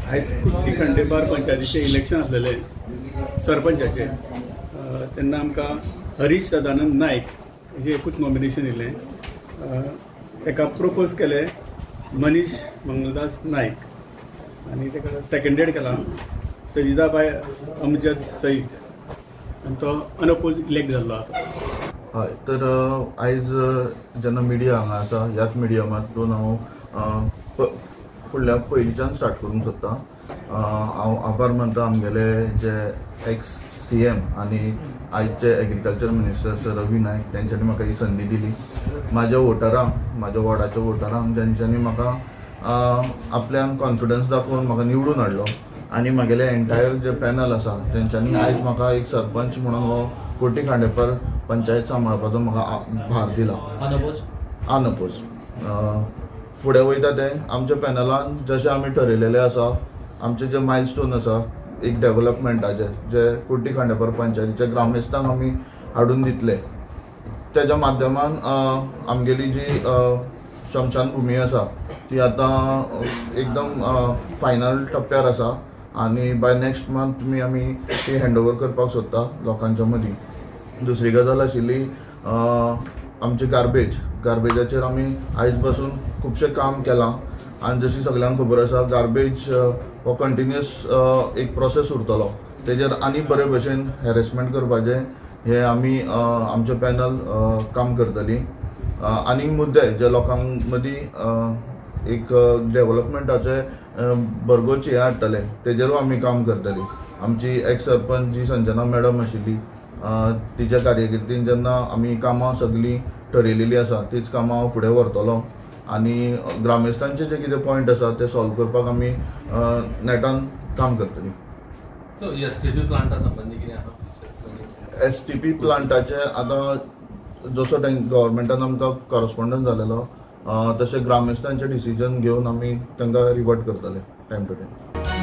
आयज कुर्टी खंडेपार पंचायतीचे इलेक्शन आसलेले सरपंचाचे तेन्ना आमकां हरीश सदानंद नायक हेजें एकूच नॉमिनेशन येयलें. ताका प्रपोज केलें मनीश मंगलदास नायक आनी ताका सेकंडेड केला सजिदाबाई अमजद सईद आनी तो अनअपोज इलेक्ट जाल्लो आसा. हय, तर आयज जेन्ना मिडिया हांगा आसा ह्याच मिडियमांतून हांव फुडल्या पयलींच्यान स्टार्ट करूंक सोदतां. हांव आभार मानता आमगेले जे एक्स CM आनी आयचे agriculture minister sir Ravi Naik तेंच्यांनी म्हाका ही संदी दिली. म्हाज्या वोटरांक, म्हाज्या वॉर्डाच्या वोटरांक तेंच्यांनी म्हाका आपल्यान कॉन्फिडन्स दाखोवन म्हाका निवडून हाडलो आनी म्हागेले एंटायर जे पॅनल आसा तेंच्यांनी आयज म्हाका एक सरपंच म्हणून हो कुर्टी खांडेपार पंचायत सांबाळपाचो म्हाका भार दिला अनअपोज. फुडें वयता ते आमच्या पॅनलान जशें आमी ठरयलेलें आसा, आमचे जे मायलस्टोन आसा एक डेव्हलपमेंटाचे जे कुर्टी खांडेपार पंचायतीच्या ग्रामस्थांक आमी हाडून दितले, तेज्या माध्यमान आमगेली जी शमशान भुमी आसा ती आतां एकदम फायनल टप्प्यार आसा आनी बाय नेक्स्ट मंथ आमी ती हँडओवर करपाक सोदता लोकांच्या मदीं. दुसरी गजाल आशिल्ली आमचे गार्बेजाचेर आमी आयज पासून खुबशें काम केलां आनी जशी सगळ्यांक खबर आसा गार्बेज हो कंटिन्युअस एक प्रोसेस उरतलो, तेजेर आनी बरे भशेन हॅरेसमेंट करपाचें हे आमी आमचे पॅनल काम करतली. आनी मुद्दे जे लोकांक मदीं एक डेव्हलपमेंटाचे भरगोच हे हाडटले तेजेरूय आमी काम करतली. आमची एक्स सरपंच जी संजना मॅडम आशिल्ली तिच्या कार्यकिर्दीन जेन्ना आमी कामां सगळीं ठरयलेलीं आसा तीच कामां हांव फुडें व्हरतलो आनी ग्रामस्थांचे जे कितें पॉयंट आसा ते सॉल्व करपाक आमी नेटान काम करतली. STP प्लांटा संबंधी कितें आसा? STP प्लांटाचे आतां जसो गव्हर्मेंटान आमकां कॉरस्पॉन्डन्स जालेलो तशें ग्रामस्थांचे डिसिजन घेवन आमी तांकां रिवर्ट करतले टायम टू टायम.